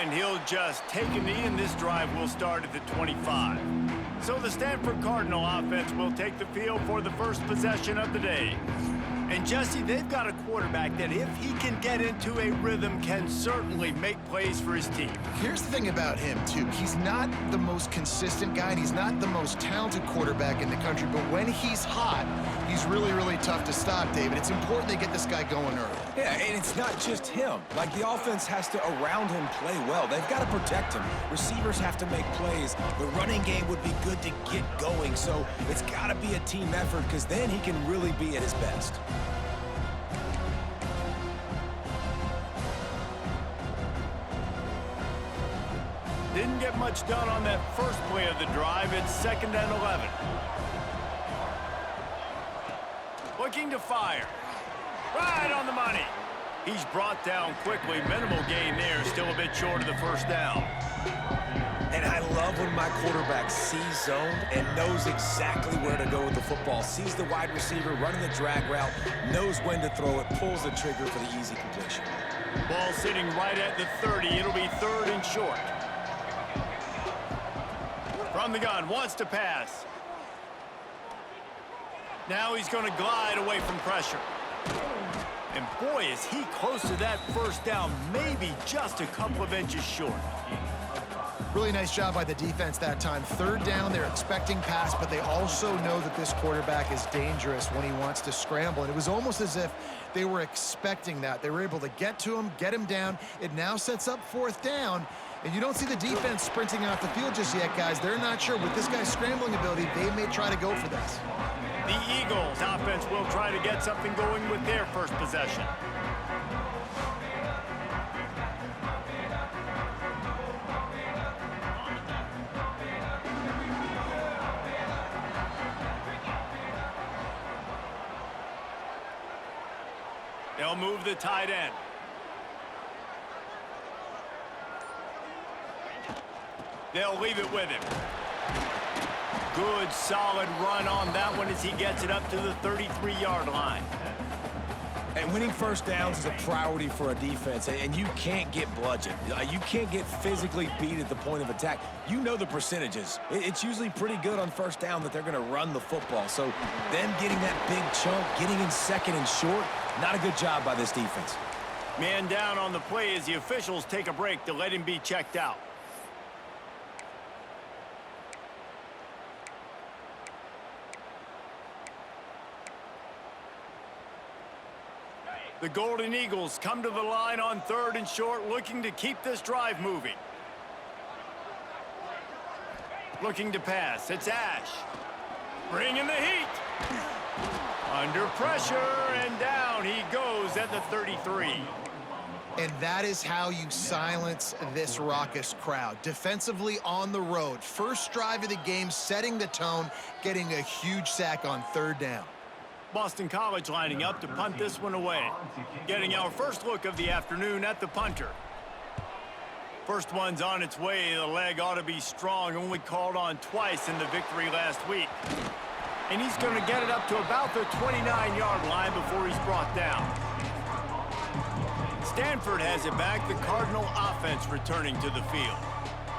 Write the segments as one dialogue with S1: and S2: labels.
S1: And he'll just take a knee, and this drive will start at the 25. So the Stanford Cardinal offense will take the field for the first possession of the day. And Jesse, they've got a quarterback that if he can get into a rhythm can certainly make plays for his team.
S2: Here's the thing about him, too. He's not the most consistent guy, and he's not the most talented quarterback in the country, but when he's hot, he's really, really tough to stop, David. It's important they get this guy going early.
S3: Yeah, and it's not just him. Like, the offense has to, around him, play well. They've got to protect him. Receivers have to make plays. The running game would be good to get going, so it's got to be a team effort because then he can really be at his best.
S1: Didn't get much done on that first play of the drive. It's 2nd and 11. Looking to fire. Right on the money. He's brought down quickly. Minimal gain there. Still a bit short of the first down.
S3: And I love when my quarterback sees zone and knows exactly where to go with the football. Sees the wide receiver running the drag route, knows when to throw it, pulls the trigger for the easy completion.
S1: Ball sitting right at the 30. It'll be 3rd and short. From the gun, wants to pass. Now he's going to glide away from pressure. And boy, is he close to that first down, maybe just a couple of inches short.
S2: Really nice job by the defense that time. 3rd down, they're expecting pass, but they also know that this quarterback is dangerous when he wants to scramble. And it was almost as if they were expecting that. They were able to get to him, get him down. It now sets up 4th down. And you don't see the defense sprinting off the field just yet, guys. They're not sure. With this guy's scrambling ability, they may try to go for this.
S1: The Eagles offense will try to get something going with their first possession. They'll move the tight end. They'll leave it with him. Good, solid run on that one as he gets it up to the 33-yard line.
S3: And winning first downs is a priority for a defense, and you can't get bludgeoned. You can't get physically beat at the point of attack. You know the percentages. It's usually pretty good on first down that they're going to run the football. So them getting that big chunk, getting in 2nd and short, not a good job by this defense.
S1: Man down on the play as the officials take a break to let him be checked out. The Golden Eagles come to the line on 3rd and short, looking to keep this drive moving. Looking to pass. It's Ash. Bringing the heat. Under pressure, and down he goes at the 33.
S2: And that is how you silence this raucous crowd. Defensively on the road. First drive of the game, setting the tone, getting a huge sack on 3rd down.
S1: Boston College lining up to punt this one away. Getting our first look of the afternoon at the punter. First one's on its way. The leg ought to be strong. Only called on twice in the victory last week. And he's going to get it up to about the 29-yard line before he's brought down. Stanford has it back. The Cardinal offense returning to the field.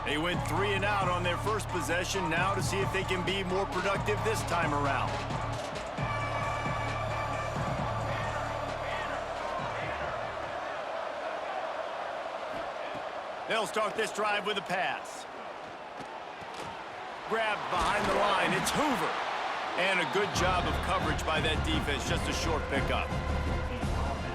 S1: They went 3 and out on their first possession. Now to see if they can be more productive this time around. They'll start this drive with a pass. Grabbed behind the line. It's Hoover. And a good job of coverage by that defense. Just a short pickup.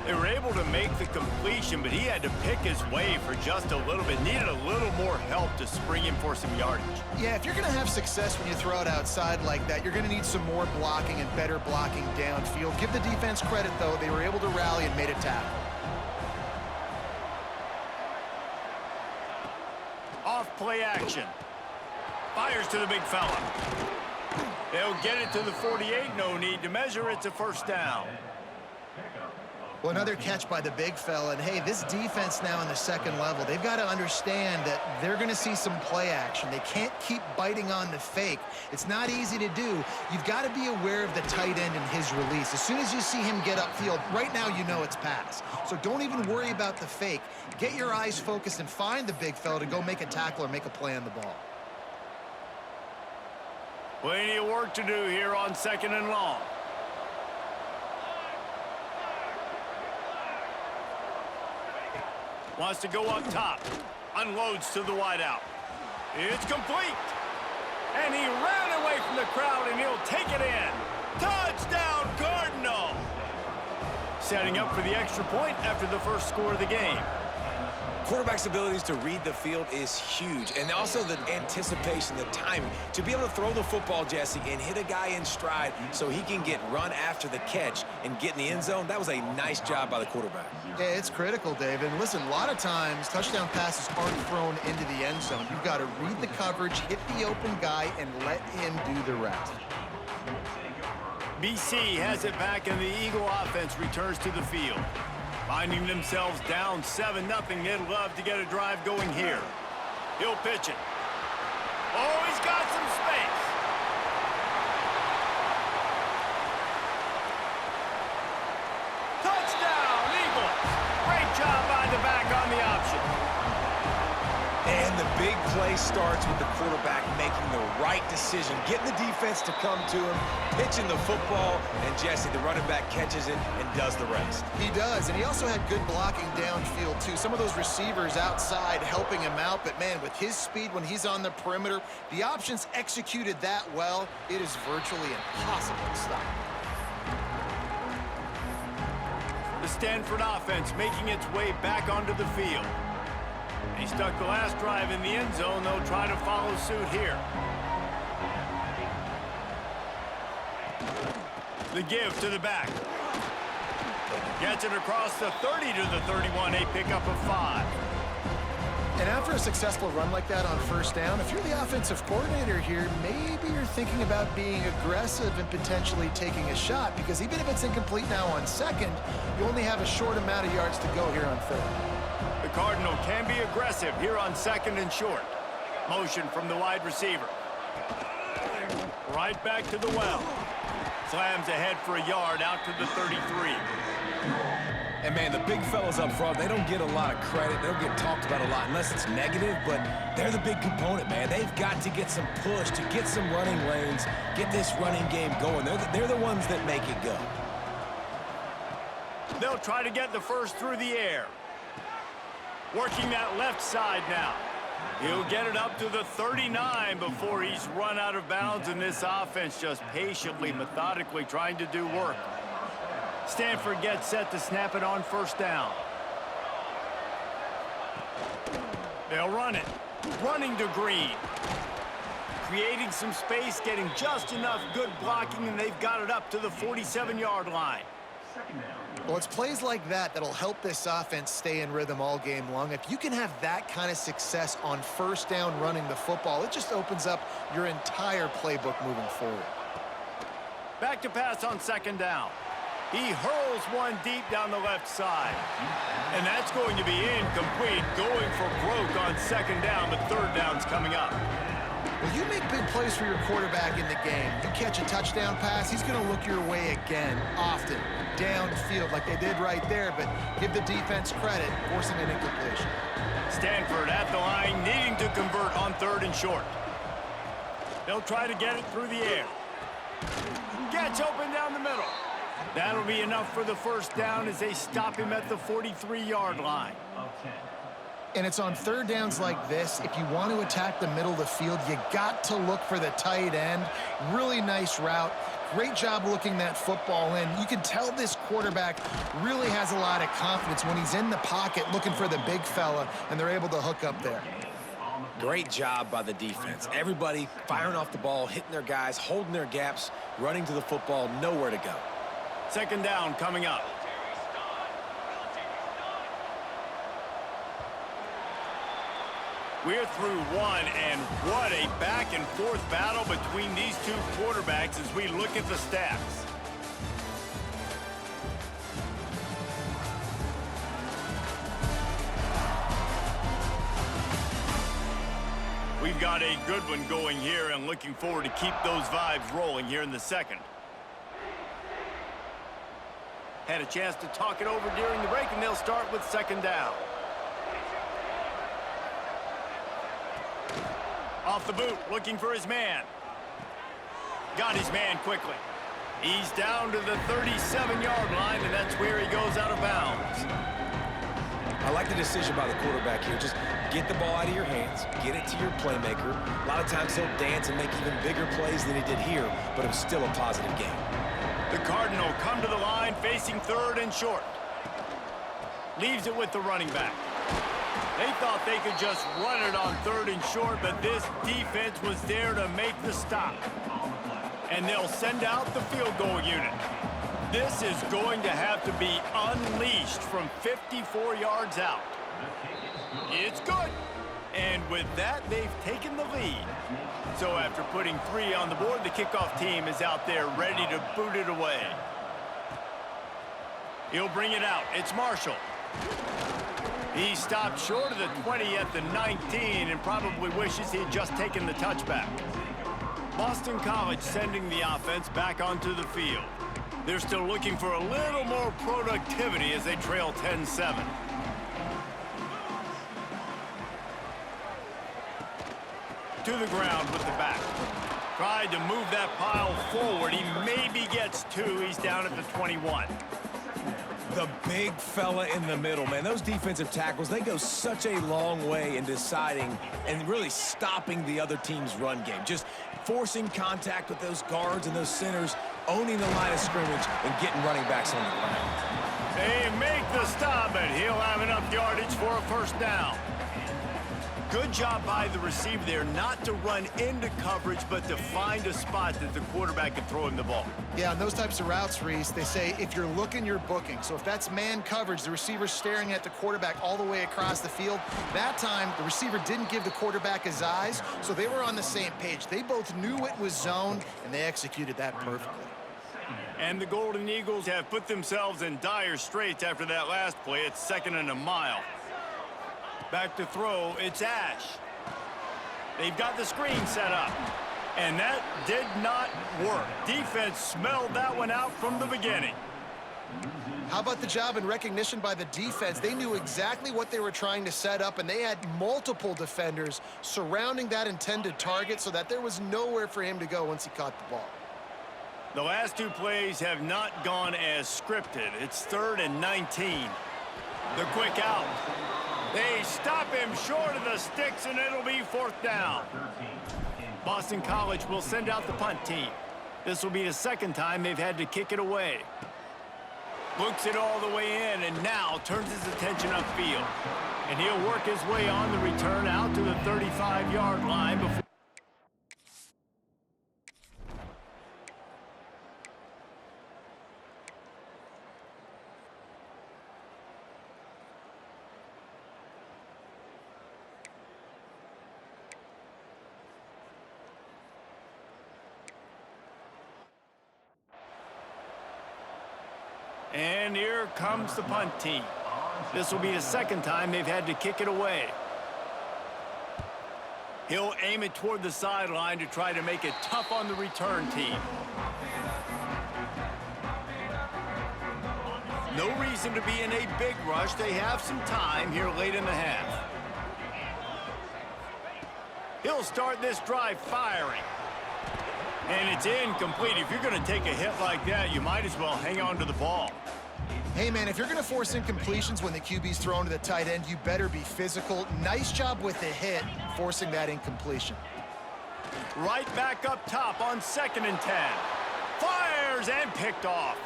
S1: They were able to make the completion, but he had to pick his way for just a little bit. Needed a little more help to spring him for some yardage.
S2: Yeah, if you're going to have success when you throw it outside like that, you're going to need some more blocking and better blocking downfield. Give the defense credit, though. They were able to rally and made a tackle.
S1: Off play action. Fires to the big fella. They'll get it to the 48. No need to measure. It's a first down.
S2: Well, another catch by the big fella. And, hey, this defense now in the second level, they've got to understand that they're going to see some play action. They can't keep biting on the fake. It's not easy to do. You've got to be aware of the tight end and his release. As soon as you see him get upfield, right now you know it's pass. So don't even worry about the fake. Get your eyes focused and find the big fella to go make a tackle or make a play on the ball.
S1: Plenty of work to do here on 2nd and long. Wants to go up top. Unloads to the wideout. It's complete. And he ran away from the crowd, and he'll take it in. Touchdown, Cardinal! Setting up for the extra point after the first score of the game.
S3: Quarterback's abilities to read the field is huge, and also the anticipation, the timing. To be able to throw the football, Jesse, and hit a guy in stride so he can get run after the catch and get in the end zone, that was a nice job by the quarterback.
S2: Yeah, it's critical, David. And listen, a lot of times, touchdown passes aren't thrown into the end zone. You've got to read the coverage, hit the open guy, and let him do the rest.
S1: BC has it back, and the Eagle offense returns to the field. Finding themselves down 7-0, they'd love to get a drive going here. He'll pitch it. Oh, he's got some space. Touchdown, Eagles. Great job by the back on the option.
S3: And the big play starts with the quarterback making the right decision, getting the defense to come to him, pitching the football, and Jesse, the running back, catches it and does the rest.
S2: He does, and he also had good blocking downfield, too. Some of those receivers outside helping him out, but, man, with his speed when he's on the perimeter, the options executed that well, it is virtually impossible to stop.
S1: The Stanford offense making its way back onto the field. He stuck the last drive in the end zone. They'll try to follow suit here. The give to the back. Gets it across the 30 to the 31, a pickup of 5.
S2: And after a successful run like that on first down, if you're the offensive coordinator here, maybe you're thinking about being aggressive and potentially taking a shot, because even if it's incomplete now on second, you only have a short amount of yards to go here on third.
S1: The Cardinal can be aggressive here on 2nd and short. Motion from the wide receiver. Right back to the well. Slams ahead for a yard out to the 33.
S3: And, man, the big fellas up front, they don't get a lot of credit. They don't get talked about a lot unless it's negative, but they're the big component, man. They've got to get some push, to get some running lanes, get this running game going. They're the ones that make it go.
S1: They'll try to get the first through the air. Working that left side now. He'll get it up to the 39 before he's run out of bounds, and this offense just patiently, methodically trying to do work. Stanford gets set to snap it on first down. They'll run it. Running to Green. Creating some space, getting just enough good blocking, and they've got it up to the 47-yard line.
S2: Well, it's plays like that that'll help this offense stay in rhythm all game long. If you can have that kind of success on first down running the football, it just opens up your entire playbook moving forward.
S1: Back to pass on 2nd down. He hurls one deep down the left side. And that's going to be incomplete, going for broke on 2nd down, but 3rd down's coming up.
S2: Well, you make big plays for your quarterback in the game. You catch a touchdown pass, he's going to look your way again, often, downfield like they did right there, but give the defense credit, forcing an incompletion.
S1: Stanford at the line, needing to convert on 3rd and short. They'll try to get it through the air. Gets open down the middle. That'll be enough for the first down as they stop him at the 43-yard line.
S2: And it's on 3rd downs like this, if you want to attack the middle of the field, you got to look for the tight end. Really nice route. Great job looking that football in. You can tell this quarterback really has a lot of confidence when he's in the pocket looking for the big fella, and they're able to hook up there.
S3: Great job by the defense. Everybody firing off the ball, hitting their guys, holding their gaps, running to the football, nowhere to go.
S1: 2nd down coming up. We're through one, and what a back-and-forth battle between these two quarterbacks as we look at the stats. We've got a good one going here and looking forward to keep those vibes rolling here in the second. Had a chance to talk it over during the break, and they'll start with second down. Off the boot, looking for his man. Got his man quickly. He's down to the 37-yard line, and that's where he goes out of bounds.
S3: I like the decision by the quarterback here. Just get the ball out of your hands, get it to your playmaker. A lot of times he'll dance and make even bigger plays than he did here, but it was still a positive game.
S1: The Cardinal come to the line facing third and short. Leaves it with the running back. They thought they could just run it on third and short, but this defense was there to make the stop. And they'll send out the field goal unit. This is going to have to be unleashed from 54 yards out. It's good. And with that, they've taken the lead. So after putting 3 on the board, the kickoff team is out there ready to boot it away. He'll bring it out. It's Marshall. He stopped short of the 20 at the 19 and probably wishes he'd just taken the touchback. Boston College sending the offense back onto the field. They're still looking for a little more productivity as they trail 10-7. To the ground with the back. Tried to move that pile forward. He maybe gets 2. He's down at the 21.
S3: The big fella in the middle, man. Those defensive tackles, they go such a long way in deciding and really stopping the other team's run game. Just forcing contact with those guards and those centers, owning the line of scrimmage, and getting running backs on the ground.
S1: They make the stop, and he'll have enough yardage for a first down. Good job by the receiver there not to run into coverage, but to find a spot that the quarterback can throw him the ball.
S2: Yeah, on those types of routes, Reese, they say if you're looking, you're booking. So if that's man coverage, the receiver's staring at the quarterback all the way across the field. That time, the receiver didn't give the quarterback his eyes, so they were on the same page. They both knew it was zone, and they executed that perfectly.
S1: And the Golden Eagles have put themselves in dire straits after that last play. It's 2nd and a mile. Back to throw, it's Ash. They've got the screen set up. And that did not work. Defense smelled that one out from the beginning.
S2: How about the job and recognition by the defense? They knew exactly what they were trying to set up, and they had multiple defenders surrounding that intended target so that there was nowhere for him to go once he caught the ball.
S1: The last 2 plays have not gone as scripted. It's 3rd and 19. The quick out. They stop him short of the sticks, and it'll be 4th down. Boston College will send out the punt team. This will be the 2nd time they've had to kick it away. Looks it all the way in, and now turns his attention upfield. And he'll work his way on the return out to the 35-yard line before. And here comes the punt team. This will be the 2nd time they've had to kick it away. He'll aim it toward the sideline to try to make it tough on the return team. No reason to be in a big rush. They have some time here late in the half. He'll start this drive firing. And it's incomplete. If you're going to take a hit like that, you might as well hang on to the ball.
S2: Hey, man, if you're going to force incompletions when the QB's thrown to the tight end, you better be physical. Nice job with the hit, forcing that incompletion.
S1: Right back up top on 2nd and 10. Fires and picked off.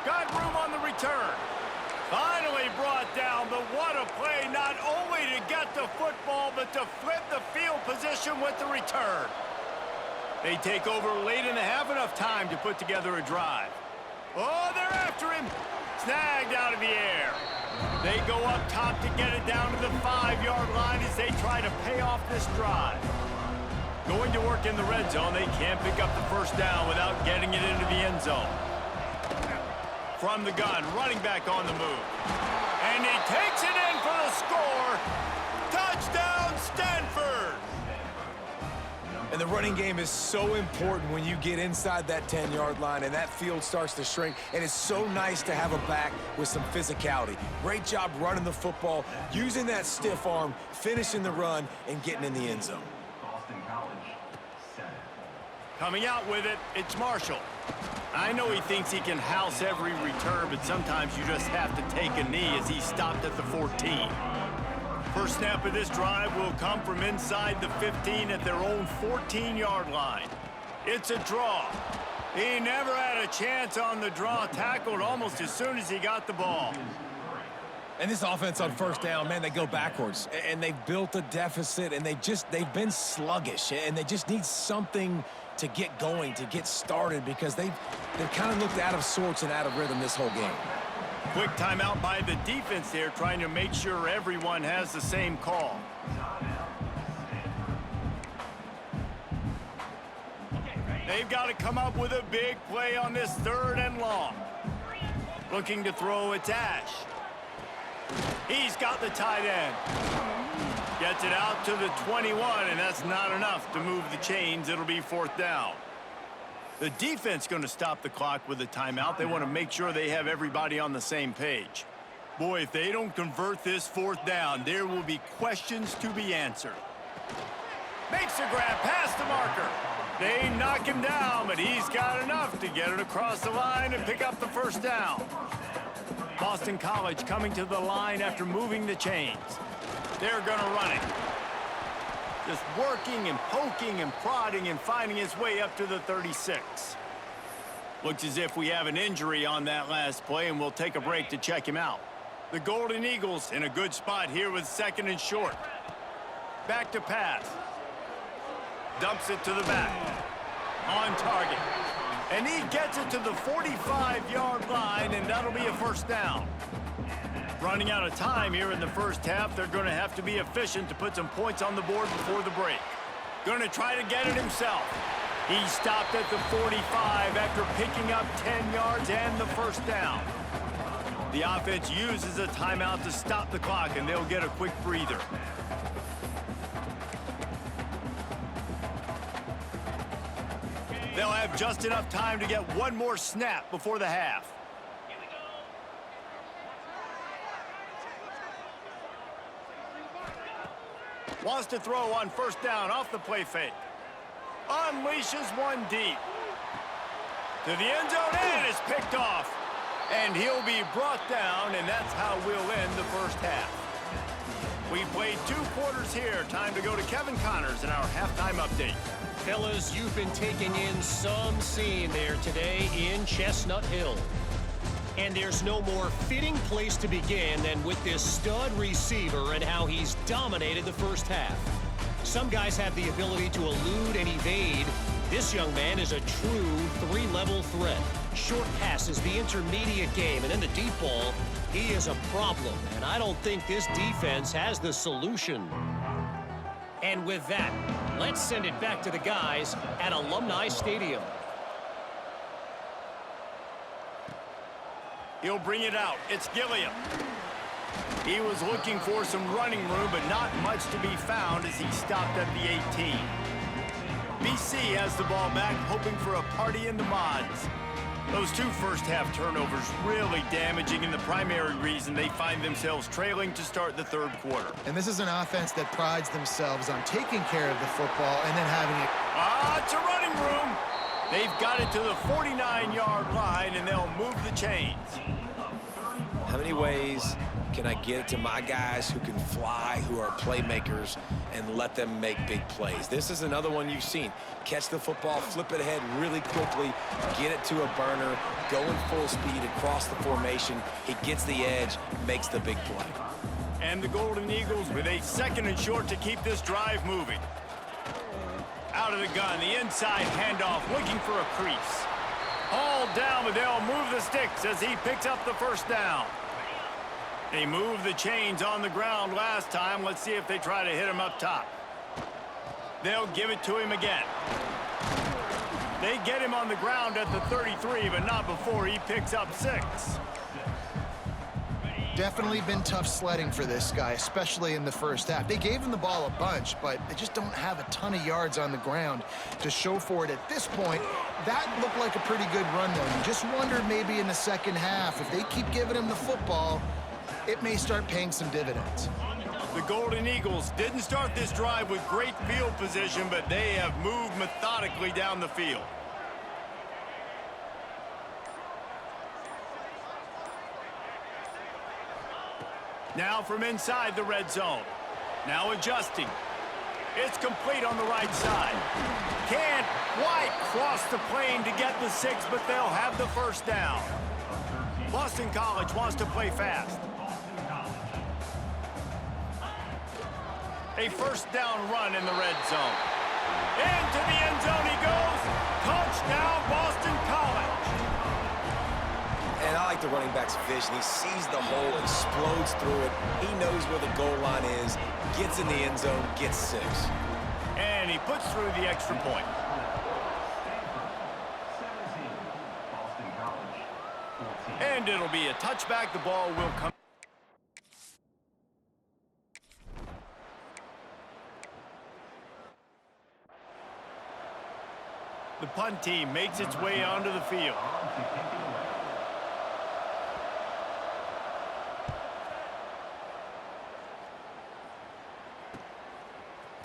S1: Got room on the return. Finally brought down, but what a play, not only to get the football, but to flip the field position with the return. They take over late in the half, enough time to put together a drive. Oh, they're after him. Snagged out of the air. They go up top to get it down to the 5-yard line as they try to pay off this drive. Going to work in the red zone, they can't pick up the first down without getting it into the end zone. From the gun, running back on the move. And he takes it in for the score. Touchdown, Stanford!
S3: And the running game is so important when you get inside that 10-yard line and that field starts to shrink. And it's so nice to have a back with some physicality. Great job running the football, using that stiff arm, finishing the run, and getting in the end zone.
S1: Coming out with it, it's Marshall. I know he thinks he can house every return, but sometimes you just have to take a knee as he stopped at the 14. First snap of this drive will come from inside the 15 at their own 14-yard line. It's a draw. He never had a chance on the draw, tackled almost as soon as he got the ball.
S3: And this offense on first down, man, they go backwards. And they've built a deficit, and they've been sluggish. And they just need something to get going, to get started, because they've kind of looked out of sorts and out of rhythm this whole game.
S1: Quick timeout by the defense there, trying to make sure everyone has the same call. They've got to come up with a big play on this 3rd and long. Looking to throw, it's Ash. He's got the tight end. Gets it out to the 21, and that's not enough to move the chains. It'll be 4th down. The defense going to stop the clock with a timeout. They want to make sure they have everybody on the same page. Boy, if they don't convert this 4th down, there will be questions to be answered. Makes a grab past the marker. They knock him down, but he's got enough to get it across the line and pick up the 1st down. Boston College coming to the line after moving the chains. They're going to run it. Just working and poking and prodding and finding his way up to the 36. Looks as if we have an injury on that last play, and we'll take a break to check him out. The Golden Eagles in a good spot here with 2nd and short. Back to pass. Dumps it to the back. On target. And he gets it to the 45-yard line, and that'll be a 1st down. Running out of time here in the first half. They're going to have to be efficient to put some points on the board before the break. Going to try to get it himself. He stopped at the 45 after picking up 10 yards and the 1st down. The offense uses a timeout to stop the clock, and they'll get a quick breather. They'll have just enough time to get one more snap before the half. Wants to throw on 1st down off the play fake. Unleashes one deep. To the end zone, and it's picked off. And he'll be brought down, and that's how we'll end the first half. We've played 2 quarters here. Time to go to Kevin Connors in our halftime update.
S4: Fellas, you've been taking in some scene there today in Chestnut Hill. And there's no more fitting place to begin than with this stud receiver and how he's dominated the first half. Some guys have the ability to elude and evade. This young man is a true 3-level threat. Short passes, the intermediate game, and then the deep ball. He is a problem, and I don't think this defense has the solution. And with that, let's send it back to the guys at Alumni Stadium.
S1: He'll bring it out. It's Gilliam. He was looking for some running room, but not much to be found as he stopped at the 18. BC has the ball back, hoping for a party in the mods. Those 2 first-half turnovers really damaging, and the primary reason they find themselves trailing to start the 3rd quarter.
S2: And this is an offense that prides themselves on taking care of the football and then having it.
S1: It's a running room. They've got it to the 49-yard line, and they'll move the chains.
S3: How many ways can I get it to my guys who can fly, who are playmakers, and let them make big plays? This is another one you've seen. Catch the football, flip it ahead really quickly, get it to a burner, going full speed across the formation. He gets the edge, makes the big play.
S1: And the Golden Eagles with a 2nd and short to keep this drive moving. Out of the gun, the inside handoff, looking for a crease. Hauled down, but they'll move the sticks as he picks up the 1st down. They moved the chains on the ground last time. Let's see if they try to hit him up top. They'll give it to him again. They get him on the ground at the 33, but not before he picks up 6.
S2: Definitely been tough sledding for this guy, especially in the first half. They gave him the ball a bunch, but they just don't have a ton of yards on the ground to show for it at this point. That looked like a pretty good run, though. You just wondered maybe in the second half, if they keep giving him the football, it may start paying some dividends.
S1: The Golden Eagles didn't start this drive with great field position, but they have moved methodically down the field. Now from inside the red zone. Now adjusting. It's complete on the right side. Can't quite cross the plane to get the 6, but they'll have the first down. Boston College wants to play fast. A first down run in the red zone. Into the end zone he goes. Touchdown, Boston College.
S3: And I like the running back's vision. He sees the hole, explodes through it. He knows where the goal line is, gets in the end zone, gets 6.
S1: And he puts through the extra point. And it'll be a touchback. The ball will come. The punt team makes its way onto the field.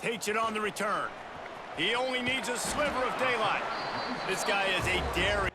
S1: Takes it on the return. He only needs a sliver of daylight. This guy is a daring.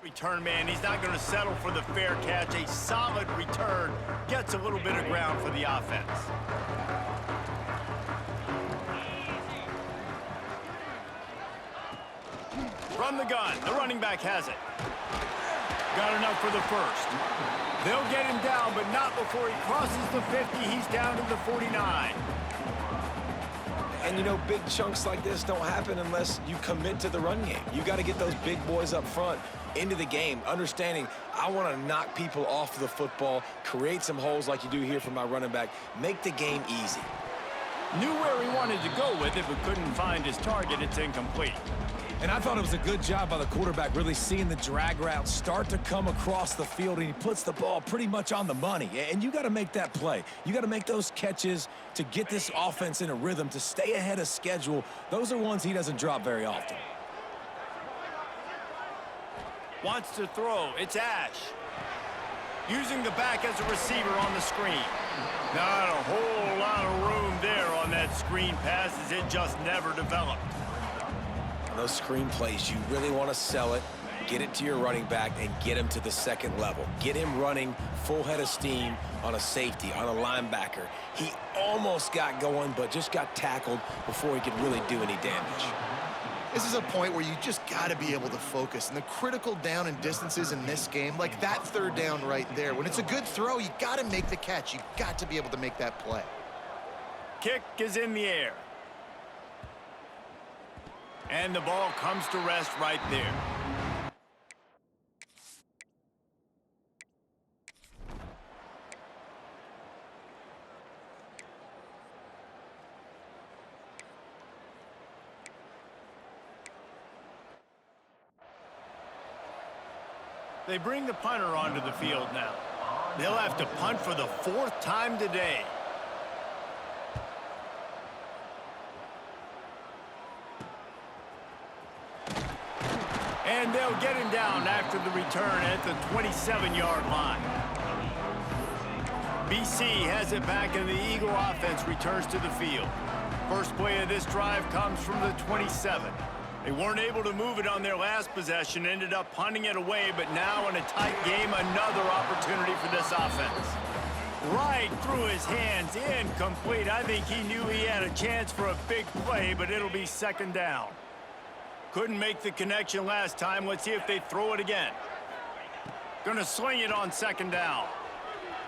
S1: Return man, he's not going to settle for the fair catch. A solid return gets a little bit of ground for the offense. From the gun, the running back has it. Got enough for the first. They'll get him down, but not before he crosses the 50. He's down to the 49.
S3: And, you know, big chunks like this don't happen unless you commit to the run game. You got to get those big boys up front into the game, understanding I want to knock people off the football, create some holes like you do here for my running back, make the game easy.
S1: Knew where he wanted to go with it, but couldn't find his target. It's incomplete.
S3: And I thought it was a good job by the quarterback, really seeing the drag route start to come across the field, and he puts the ball pretty much on the money. And you got to make that play. You got to make those catches to get this offense in a rhythm, to stay ahead of schedule. Those are ones he doesn't drop very often.
S1: Wants to throw. It's Ash. Using the back as a receiver on the screen. Not a whole lot of room there on that screen pass, as it just never developed.
S3: Those screen plays, you really want to sell it, get it to your running back, and get him to the second level. Get him running full head of steam on a safety, on a linebacker. He almost got going, but just got tackled before he could really do any damage.
S2: This is a point where you just got to be able to focus. And the critical down and distances in this game, like that third down right there, when it's a good throw, you got to make the catch. You got to be able to make that play.
S1: Kick is in the air. And the ball comes to rest right there. They bring the punter onto the field now. They'll have to punt for the 4th time today. And they'll get him down after the return at the 27-yard line. BC has it back, and the Eagle offense returns to the field. First play of this drive comes from the 27. They weren't able to move it on their last possession, ended up punting it away, but now in a tight game, another opportunity for this offense. Right through his hands, incomplete. I think he knew he had a chance for a big play, but it'll be second down. Couldn't make the connection last time. Let's see if they throw it again. Gonna sling it on second down.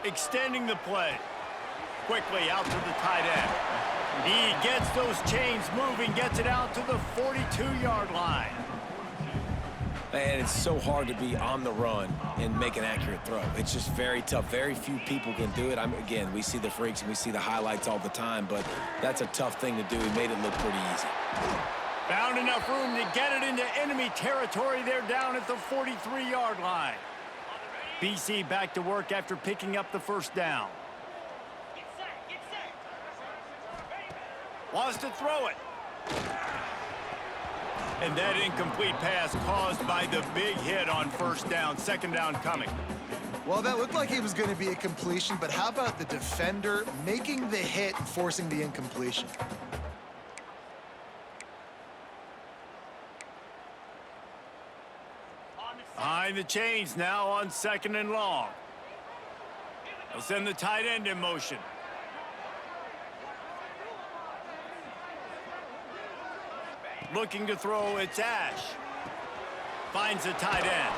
S1: Extending the play. Quickly out to the tight end. He gets those chains moving, gets it out to the 42-yard line.
S3: And it's so hard to be on the run and make an accurate throw. It's just very tough. Very few people can do it. Again, we see the freaks and we see the highlights all the time, but that's a tough thing to do. He made it look pretty easy.
S1: Found enough room to get it into enemy territory. They're down at the 43-yard line. BC back to work after picking up the first down. Wants to throw it. And that incomplete pass caused by the big hit on first down. Second down coming.
S2: Well, that looked like it was going to be a completion, but how about the defender making the hit and forcing the incompletion?
S1: Behind the chains now on second and long. They'll send the tight end in motion. Looking to throw, it's Ash. Finds the tight end.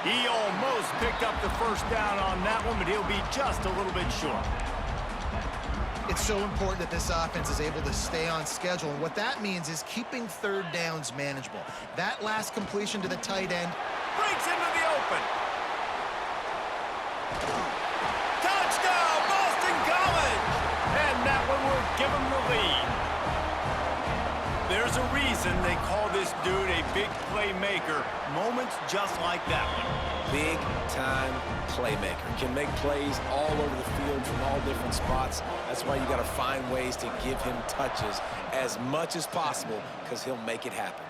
S1: He almost picked up the first down on that one, but he'll be just a little bit short.
S2: It's so important that this offense is able to stay on schedule, and what that means is keeping third downs manageable. That last completion to the tight end
S1: breaks into the open. Touchdown, Boston College! And that one will give them the lead. There's a reason they call this dude a big playmaker. Moments just like that one.
S3: Big-time playmaker. Can make plays all over the field from all different spots. That's why you got to find ways to give him touches as much as possible, because he'll make it happen.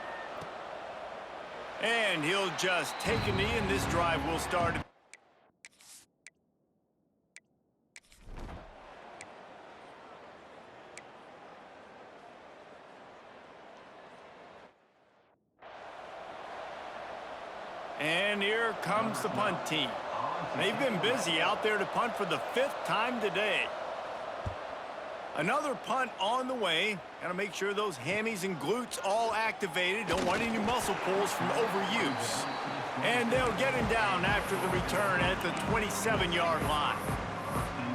S1: And he'll just take a knee, and this drive will start. And here comes the punt team. They've been busy out there to punt for the 5th time today. Another punt on the way. Got to make sure those hammies and glutes all activated. Don't want any muscle pulls from overuse. And they'll get him down after the return at the 27-yard line.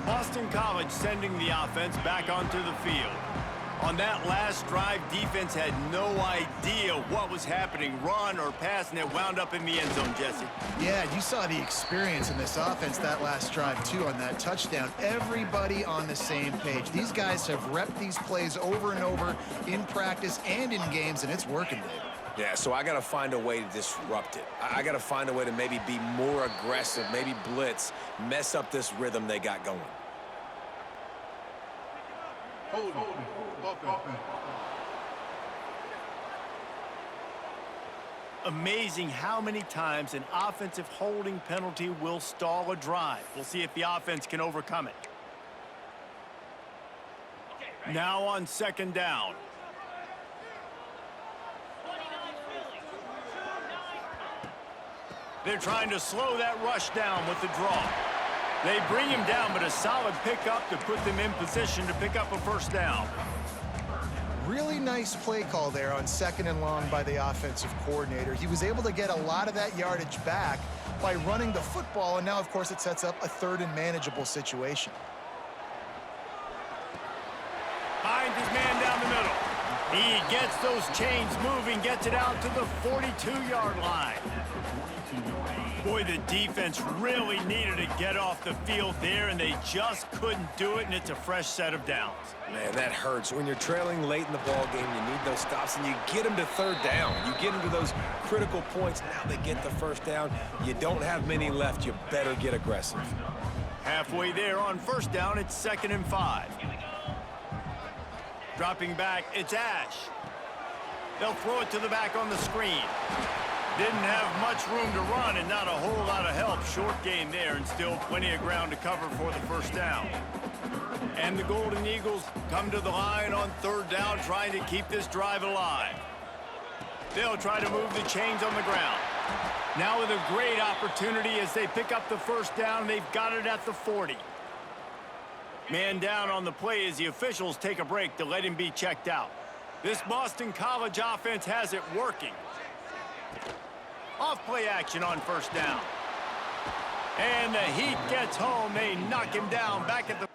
S1: Boston College sending the offense back onto the field. On that last drive, defense had no idea what was happening, run or pass, and it wound up in the end zone, Jesse.
S2: Yeah, you saw the experience in this offense that last drive, too, on that touchdown. Everybody on the same page. These guys have repped these plays over and over in practice and in games, and it's working, Dave.
S3: Yeah, so I got to find a way to disrupt it. I got to find a way to maybe be more aggressive, maybe blitz, mess up this rhythm they got going.
S1: Amazing how many times an offensive holding penalty will stall a drive. We'll see if the offense can overcome it. Now on 2nd down. They're trying to slow that rush down with the draw. They bring him down, but a solid pickup to put them in position to pick up a 1st down.
S2: Really nice play call there on 2nd and long by the offensive coordinator. He was able to get a lot of that yardage back by running the football, and now, of course, it sets up a 3rd and manageable situation.
S1: Finds his man down the middle. He gets those chains moving, gets it out to the 42-yard line. Boy, the defense really needed to get off the field there, and they just couldn't do it, and it's a fresh set of downs.
S3: Man, that hurts. When you're trailing late in the ball game, you need those stops, and you get them to 3rd down. You get them to those critical points. Now they get the 1st down. You don't have many left. You better get aggressive.
S1: Halfway there on 1st down, it's 2nd and 5. Dropping back, it's Ash. They'll throw it to the back on the screen. Didn't have much room to run and not a whole lot of help. Short gain there and still plenty of ground to cover for the 1st down. And the Golden Eagles come to the line on 3rd down, trying to keep this drive alive. They'll try to move the chains on the ground. Now with a great opportunity as they pick up the 1st down. They've got it at the 40. Man down on the play as the officials take a break to let him be checked out. This Boston College offense has it working. Off play action on 1st down. And the Heat gets home. They knock him down back at the...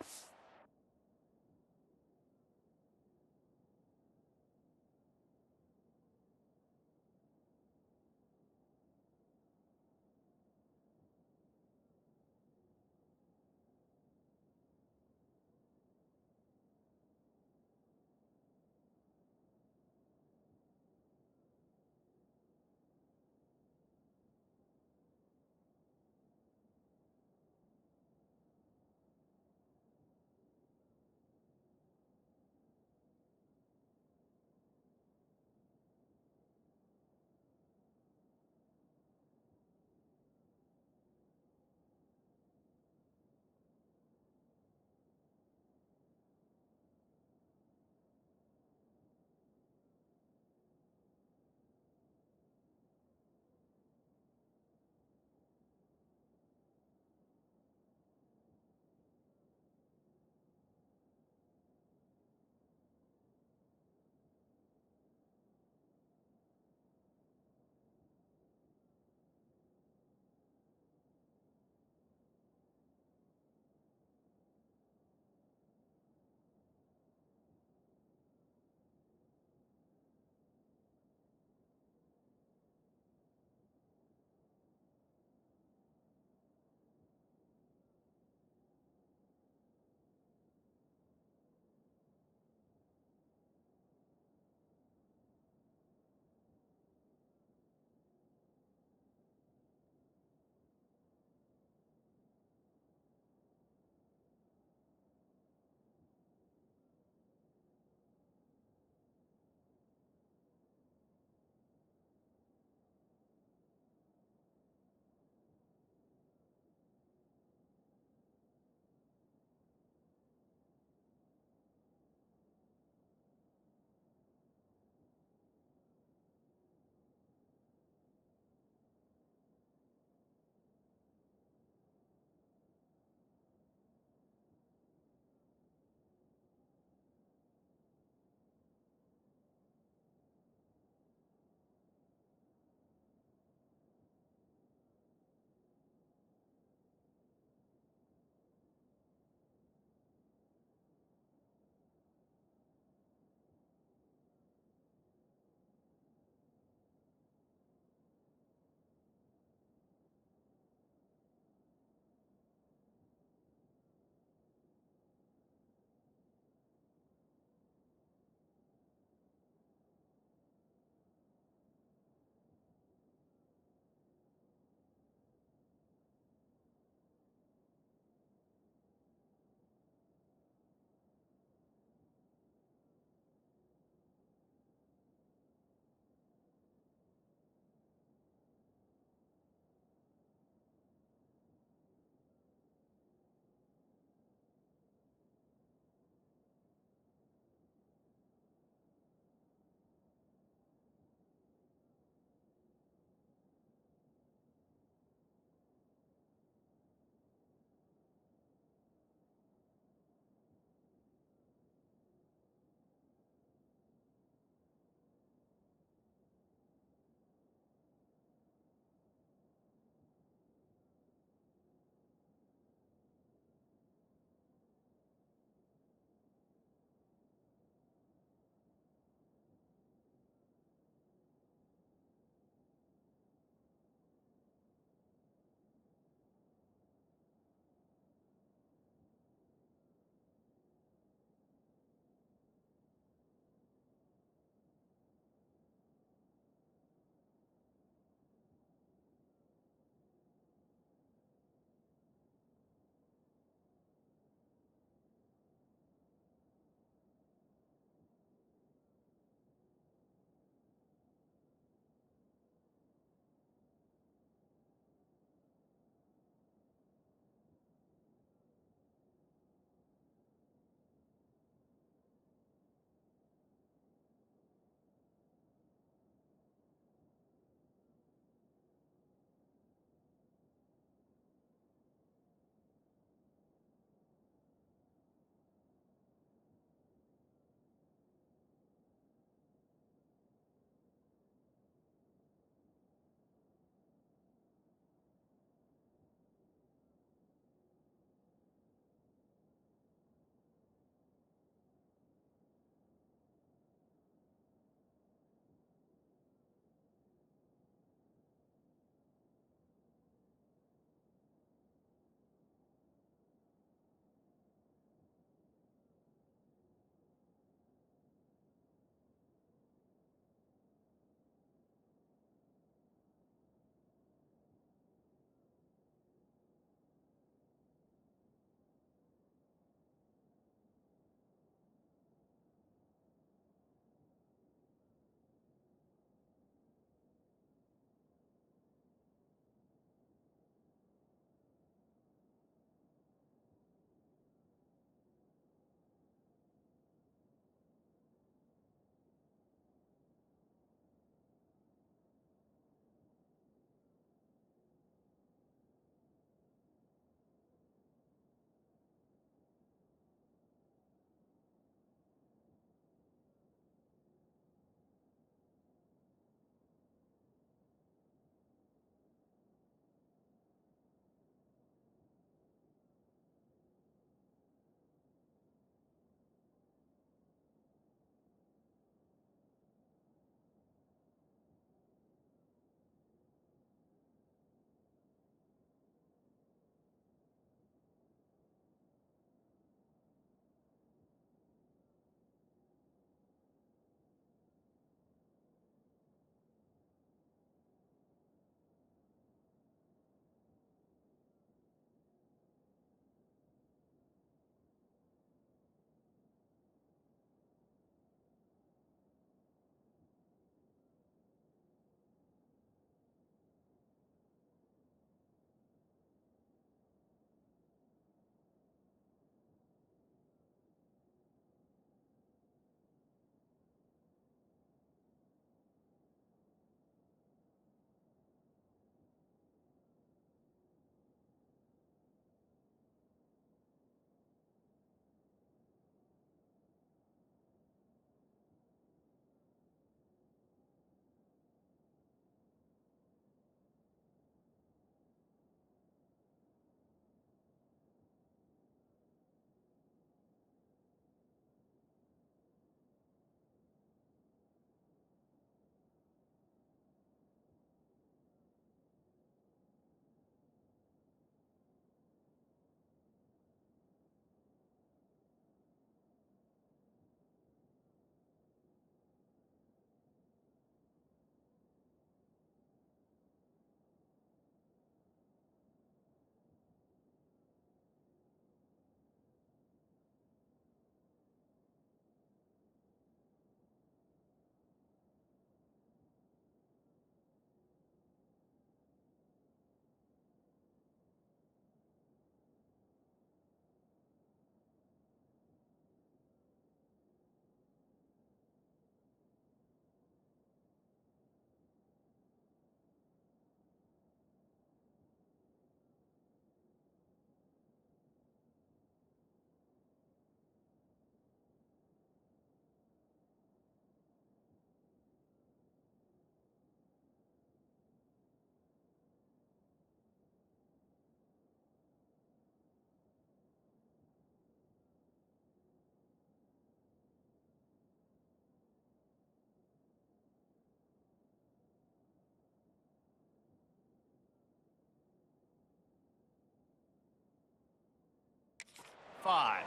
S1: 5.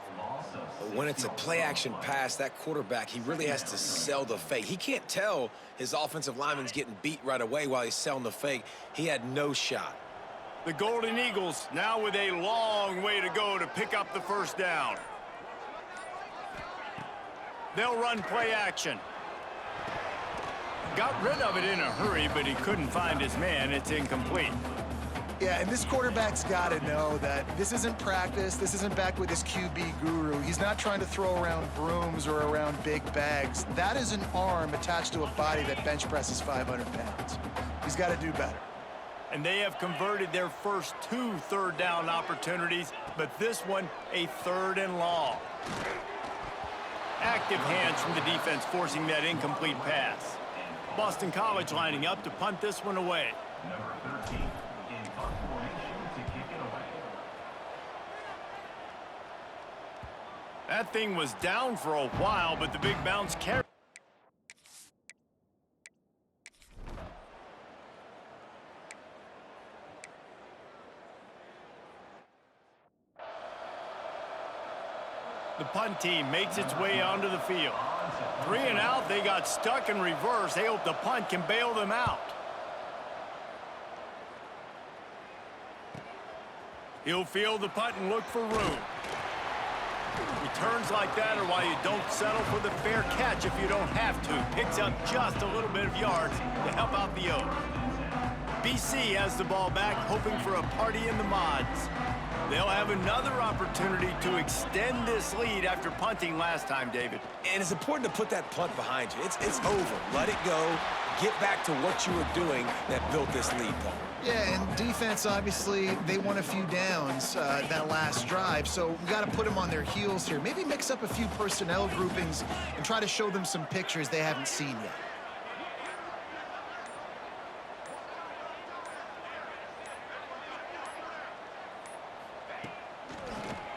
S3: When it's a play-action pass, that quarterback, he really has to sell the fake. He can't tell his offensive lineman's getting beat right away while he's selling the fake. He had no shot.
S1: The Golden Eagles now with a long way to go to pick up the first down. They'll run play action. Got rid of it in a hurry, but he couldn't find his man. It's incomplete.
S2: Yeah, and this quarterback's got to know that this isn't practice. This isn't back with his QB guru. He's not trying to throw around brooms or around big bags. That is an arm attached to a body that bench presses 500 pounds. He's got to do better.
S1: And they have converted their first 2 third-down opportunities, but this one a 3rd and long. Active hands from the defense forcing that incomplete pass. Boston College lining up to punt this one away.
S5: Number 13 in punt formation to kick it away.
S1: That thing was down for a while, but the big bounce carried. The punt team makes its way onto the field. 3 and out, they got stuck in reverse. They hope the punt can bail them out. He'll field the punt and look for room. Returns like that are why you don't settle for the fair catch if you don't have to. Picks up just a little bit of yards to help out the Oaks. BC has the ball back, hoping for a party in the mods. They'll have another opportunity to extend this lead after punting last time, David.
S3: And it's important to put that punt behind you. It's over. Let it go. Get back to what you were doing that built this lead, Paul.
S2: Yeah, and defense, obviously, they won a few downs that last drive, so we got to put them on their heels here. Maybe mix up a few personnel groupings and try to show them some pictures they haven't seen yet.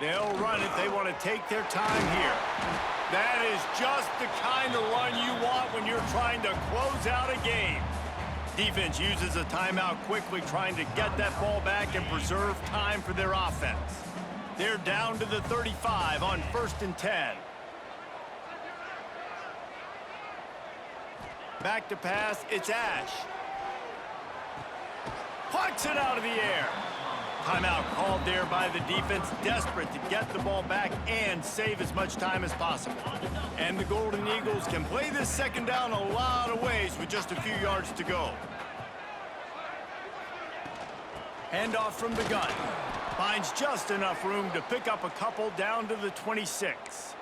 S1: They'll run it. They want to take their time here. That is just the kind of run you want when you're trying to close out a game. Defense uses a timeout quickly, trying to get that ball back and preserve time for their offense. They're down to the 35 on 1st and 10. Back to pass, it's Ash. Pucks it out of the air. Timeout called there by the defense, desperate to get the ball back and save as much time as possible. And the Golden Eagles can play this second down a lot of ways with just a few yards to go. Handoff from the gun. Finds just enough room to pick up a couple down to the 26.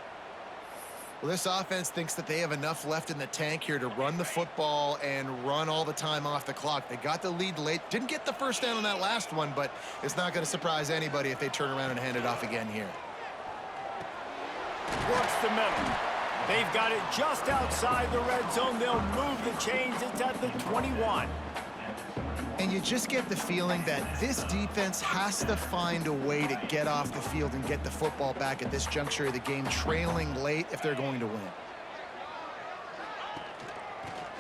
S2: Well, this offense thinks that they have enough left in the tank here to run the football and run all the time off the clock. They got the lead late. Didn't get the first down on that last one, but it's not going to surprise anybody if they turn around and hand it off again here.
S1: Works the middle. They've got it just outside the red zone. They'll move the chains. It's at the 21.
S2: And you just get the feeling that this defense has to find a way to get off the field and get the football back at this juncture of the game, trailing late if they're going to win.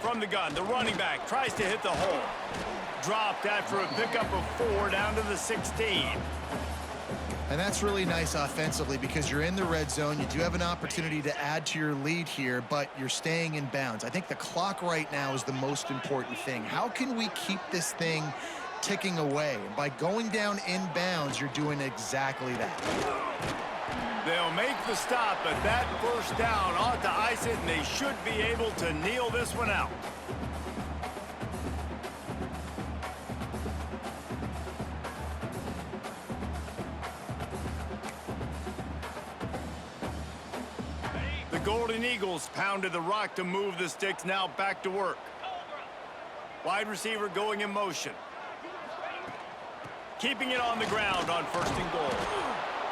S1: From the gun, the running back tries to hit the hole. Dropped after a pickup of 4 down to the 16.
S2: And that's really nice offensively because you're in the red zone. You do have an opportunity to add to your lead here, but you're staying in bounds. I think the clock right now is the most important thing. How can we keep this thing ticking away? And by going down in bounds, you're doing exactly that.
S1: They'll make the stop, but that first down ought to ice it, and they should be able to kneel this one out. The Golden Eagles pounded the rock to move the sticks, now back to work. Wide receiver going in motion. Keeping it on the ground on 1st and goal.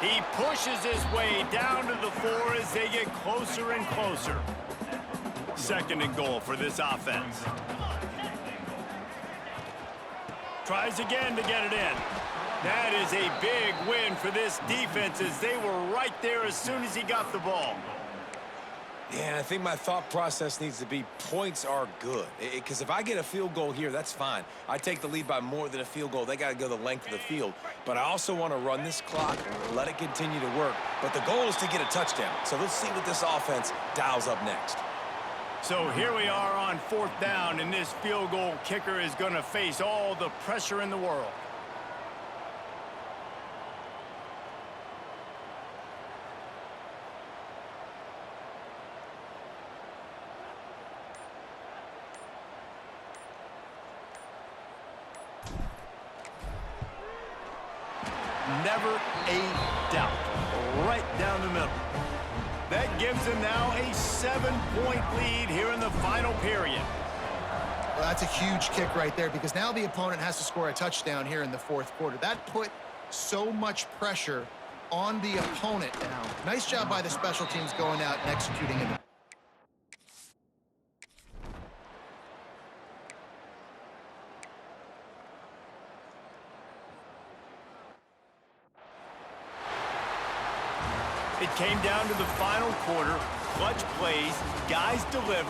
S1: He pushes his way down to the 4 as they get closer and closer. 2nd and goal for this offense. Tries again to get it in. That is a big win for this defense as they were right there as soon as he got the ball.
S3: Yeah, I think my thought process needs to be points are good. Because if I get a field goal here, that's fine. I take the lead by more than a field goal. They got to go the length of the field. But I also want to run this clock, let it continue to work. But the goal is to get a touchdown. So let's see what this offense dials up next.
S1: So here we are on 4th down, and this field goal kicker is going to face all the pressure in the world. Never a doubt. Right down the middle. That gives them now a 7-point lead here in the final period.
S2: Well, that's a huge kick right there because now the opponent has to score a touchdown here in the 4th quarter. That put so much pressure on the opponent now. Nice job by the special teams going out and executing it.
S1: It came down to the final quarter. Clutch plays, guys deliver.